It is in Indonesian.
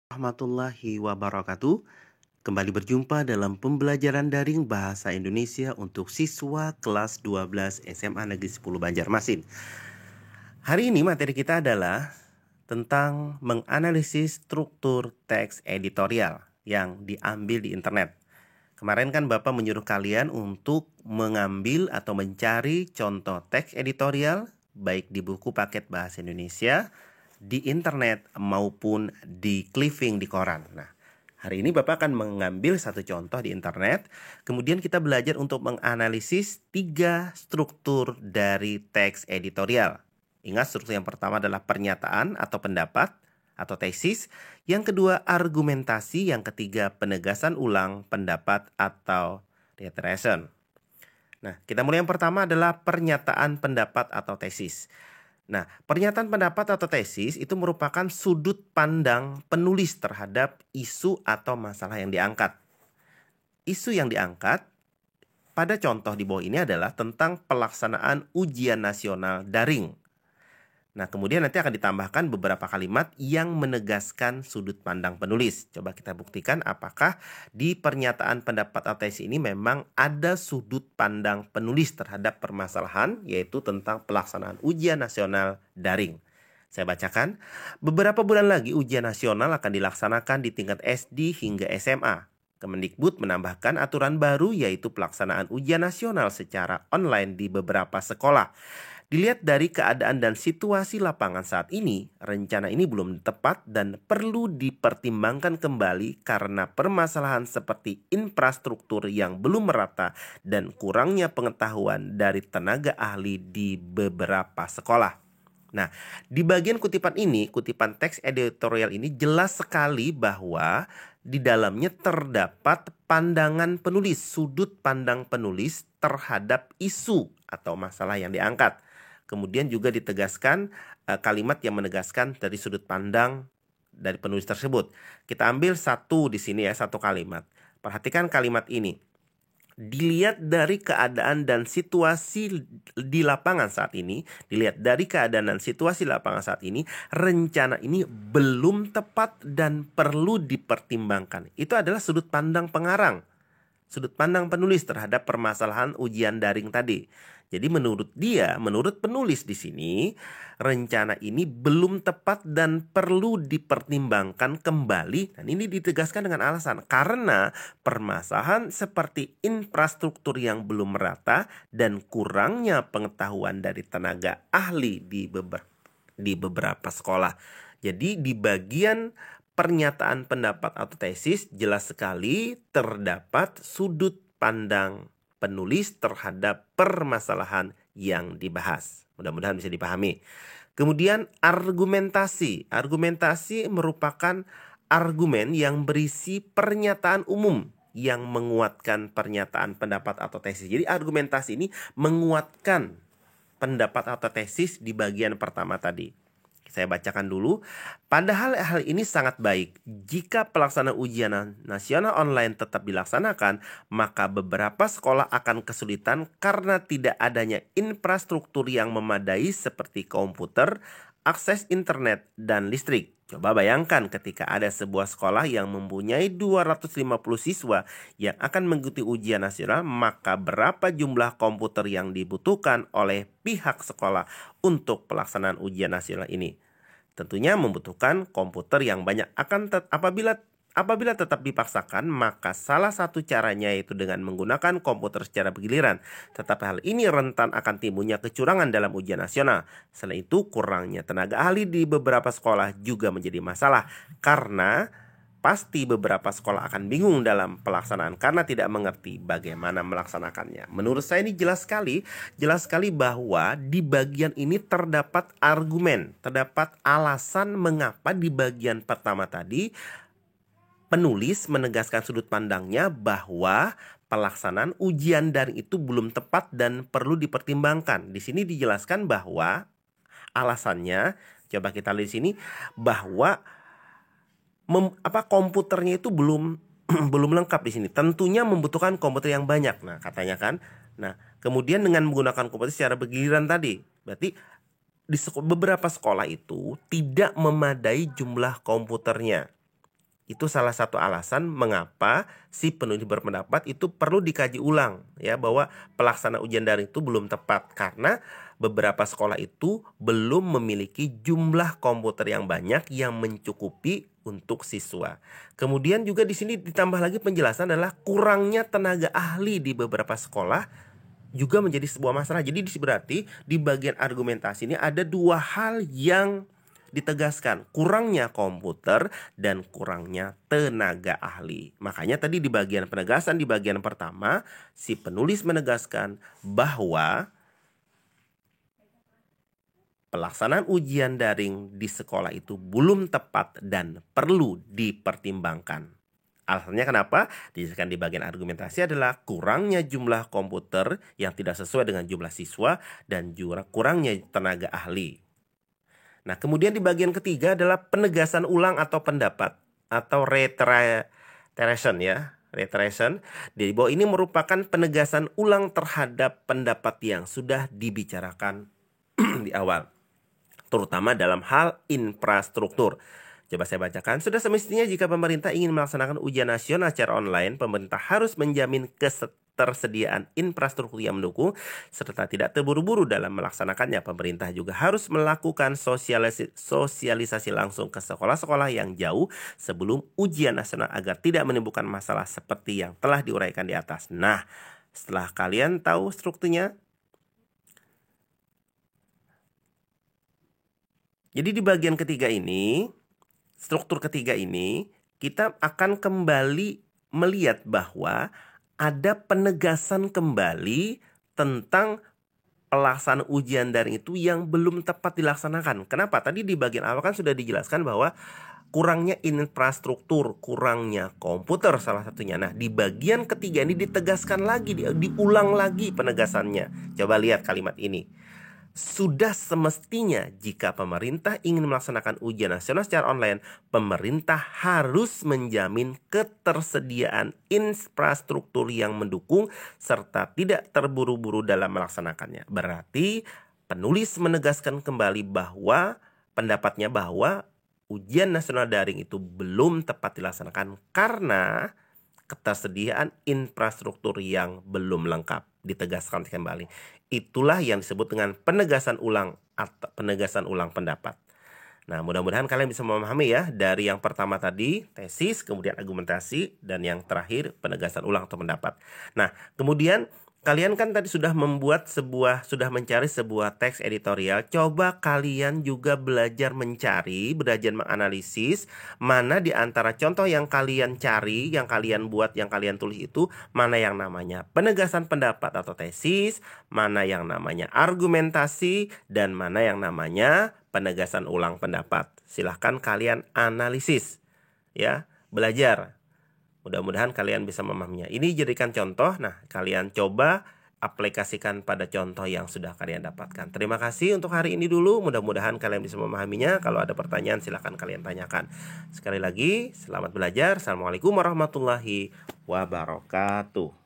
Warahmatullahi wabarakatuh. Kembali berjumpa dalam pembelajaran daring Bahasa Indonesia untuk siswa kelas 12 SMA Negeri 10 Banjarmasin. Hari ini materi kita adalah tentang menganalisis struktur teks editorial yang diambil di internet. Kemarin kan Bapak menyuruh kalian untuk mengambil atau mencari contoh teks editorial baik di buku paket Bahasa Indonesia, di internet maupun di clipping di koran. Nah, hari ini Bapak akan mengambil satu contoh di internet. Kemudian kita belajar untuk menganalisis 3 struktur dari teks editorial. Ingat, struktur yang pertama adalah pernyataan atau pendapat atau tesis. Yang kedua argumentasi. Yang ketiga penegasan ulang pendapat atau reiteration. Nah, kita mulai yang pertama adalah pernyataan pendapat atau tesis. Nah, pernyataan pendapat atau tesis itu merupakan sudut pandang penulis terhadap isu atau masalah yang diangkat. Isu yang diangkat pada contoh di bawah ini adalah tentang pelaksanaan ujian nasional daring. Nah, kemudian nanti akan ditambahkan beberapa kalimat yang menegaskan sudut pandang penulis. Coba kita buktikan apakah di pernyataan pendapat atau tesis ini memang ada sudut pandang penulis terhadap permasalahan, yaitu tentang pelaksanaan ujian nasional daring. Saya bacakan, beberapa bulan lagi ujian nasional akan dilaksanakan di tingkat SD hingga SMA. Kemendikbud menambahkan aturan baru yaitu pelaksanaan ujian nasional secara online di beberapa sekolah. Dilihat dari keadaan dan situasi lapangan saat ini, rencana ini belum tepat dan perlu dipertimbangkan kembali karena permasalahan seperti infrastruktur yang belum merata dan kurangnya pengetahuan dari tenaga ahli di beberapa sekolah. Nah, di bagian kutipan ini, kutipan teks editorial ini jelas sekali bahwa di dalamnya terdapat pandangan penulis, sudut pandang penulis terhadap isu atau masalah yang diangkat. Kemudian juga ditegaskan kalimat yang menegaskan dari sudut pandang dari penulis tersebut. Kita ambil satu di sini ya, satu kalimat. Perhatikan kalimat ini. Dilihat dari keadaan dan situasi di lapangan saat ini, rencana ini belum tepat dan perlu dipertimbangkan. Itu adalah sudut pandang pengarang, sudut pandang penulis terhadap permasalahan ujian daring tadi. Jadi menurut penulis di sini, rencana ini belum tepat dan perlu dipertimbangkan kembali. Dan ini ditegaskan dengan alasan karena permasalahan seperti infrastruktur yang belum merata dan kurangnya pengetahuan dari tenaga ahli di beberapa sekolah. Jadi di bagian pernyataan pendapat atau tesis jelas sekali terdapat sudut pandang penulis terhadap permasalahan yang dibahas. Mudah-mudahan bisa dipahami. Kemudian argumentasi. Argumentasi merupakan argumen yang berisi pernyataan umum yang menguatkan pernyataan pendapat atau tesis. Jadi argumentasi ini menguatkan pendapat atau tesis di bagian pertama tadi. Saya bacakan dulu. Padahal hal ini sangat baik. Jika pelaksanaan ujian nasional online tetap dilaksanakan, maka beberapa sekolah akan kesulitan karena tidak adanya infrastruktur yang memadai seperti komputer, akses internet, dan listrik. Coba bayangkan ketika ada sebuah sekolah yang mempunyai 250 siswa yang akan mengikuti ujian nasional, maka berapa jumlah komputer yang dibutuhkan oleh pihak sekolah untuk pelaksanaan ujian nasional ini? Tentunya membutuhkan komputer yang banyak. Apabila tetap dipaksakan, maka salah satu caranya yaitu dengan menggunakan komputer secara bergiliran. Tetapi hal ini rentan akan timbulnya kecurangan dalam ujian nasional. Selain itu, kurangnya tenaga ahli di beberapa sekolah juga menjadi masalah karena pasti beberapa sekolah akan bingung dalam pelaksanaan karena tidak mengerti bagaimana melaksanakannya. Menurut saya ini jelas sekali bahwa di bagian ini terdapat argumen, terdapat alasan mengapa di bagian pertama tadi penulis menegaskan sudut pandangnya bahwa pelaksanaan ujian daring itu belum tepat dan perlu dipertimbangkan. Di sini dijelaskan bahwa alasannya, coba kita lihat di sini, bahwa komputernya itu belum lengkap di sini. Tentunya membutuhkan komputer yang banyak. Nah, katanya kan. Nah, kemudian dengan menggunakan komputer secara bergiliran tadi, berarti di beberapa sekolah itu tidak memadai jumlah komputernya. Itu salah satu alasan mengapa si penulis berpendapat itu perlu dikaji ulang ya, bahwa pelaksanaan ujian daring itu belum tepat karena beberapa sekolah itu belum memiliki jumlah komputer yang banyak yang mencukupi untuk siswa. Kemudian juga di sini ditambah lagi penjelasan adalah kurangnya tenaga ahli di beberapa sekolah juga menjadi sebuah masalah. Jadi berarti di bagian argumentasi ini ada dua hal yang ditegaskan, kurangnya komputer dan kurangnya tenaga ahli. Makanya tadi di bagian penegasan, di bagian pertama si penulis menegaskan bahwa pelaksanaan ujian daring di sekolah itu belum tepat dan perlu dipertimbangkan. Alasannya kenapa? Dijelaskan di bagian argumentasi adalah kurangnya jumlah komputer yang tidak sesuai dengan jumlah siswa dan juga kurangnya tenaga ahli. Nah, kemudian di bagian ketiga adalah penegasan ulang atau pendapat atau reiteration ya. Reiteration. Di bawah ini merupakan penegasan ulang terhadap pendapat yang sudah dibicarakan di awal, terutama dalam hal infrastruktur. Coba saya bacakan. Sudah semestinya jika pemerintah ingin melaksanakan ujian nasional secara online, pemerintah harus menjamin ketersediaan infrastruktur yang mendukung serta tidak terburu-buru dalam melaksanakannya. Pemerintah juga harus melakukan sosialisasi langsung ke sekolah-sekolah yang jauh sebelum ujian nasional agar tidak menimbulkan masalah seperti yang telah diuraikan di atas. Nah, setelah kalian tahu strukturnya, jadi di bagian ketiga ini, struktur ketiga ini, kita akan kembali melihat bahwa ada penegasan kembali tentang pelaksanaan ujian daring itu yang belum tepat dilaksanakan. Kenapa? Tadi di bagian awal kan sudah dijelaskan bahwa kurangnya infrastruktur, kurangnya komputer salah satunya. Nah, di bagian ketiga ini ditegaskan lagi, diulang lagi penegasannya. Coba lihat kalimat ini. Sudah semestinya jika pemerintah ingin melaksanakan ujian nasional secara online, pemerintah harus menjamin ketersediaan infrastruktur yang mendukung serta tidak terburu-buru dalam melaksanakannya. Berarti penulis menegaskan kembali bahwa pendapatnya bahwa ujian nasional daring itu belum tepat dilaksanakan karena ketersediaan infrastruktur yang belum lengkap. Ditegaskan kembali. Itulah yang disebut dengan penegasan ulang atau penegasan ulang pendapat. Nah, mudah-mudahan kalian bisa memahami ya, dari yang pertama tadi tesis, kemudian argumentasi, dan yang terakhir penegasan ulang atau pendapat. Nah, kemudian kalian kan tadi sudah mencari sebuah teks editorial. Coba kalian juga belajar belajar menganalisis mana di antara contoh yang kalian cari, yang kalian buat, yang kalian tulis itu, mana yang namanya penegasan pendapat atau tesis, mana yang namanya argumentasi, dan mana yang namanya penegasan ulang pendapat. Silahkan kalian analisis ya, belajar. Mudah-mudahan kalian bisa memahaminya. Ini jadikan contoh. Nah, kalian coba aplikasikan pada contoh yang sudah kalian dapatkan. Terima kasih untuk hari ini dulu. Mudah-mudahan kalian bisa memahaminya. Kalau ada pertanyaan silahkan kalian tanyakan. Sekali lagi, selamat belajar. Assalamualaikum warahmatullahi wabarakatuh.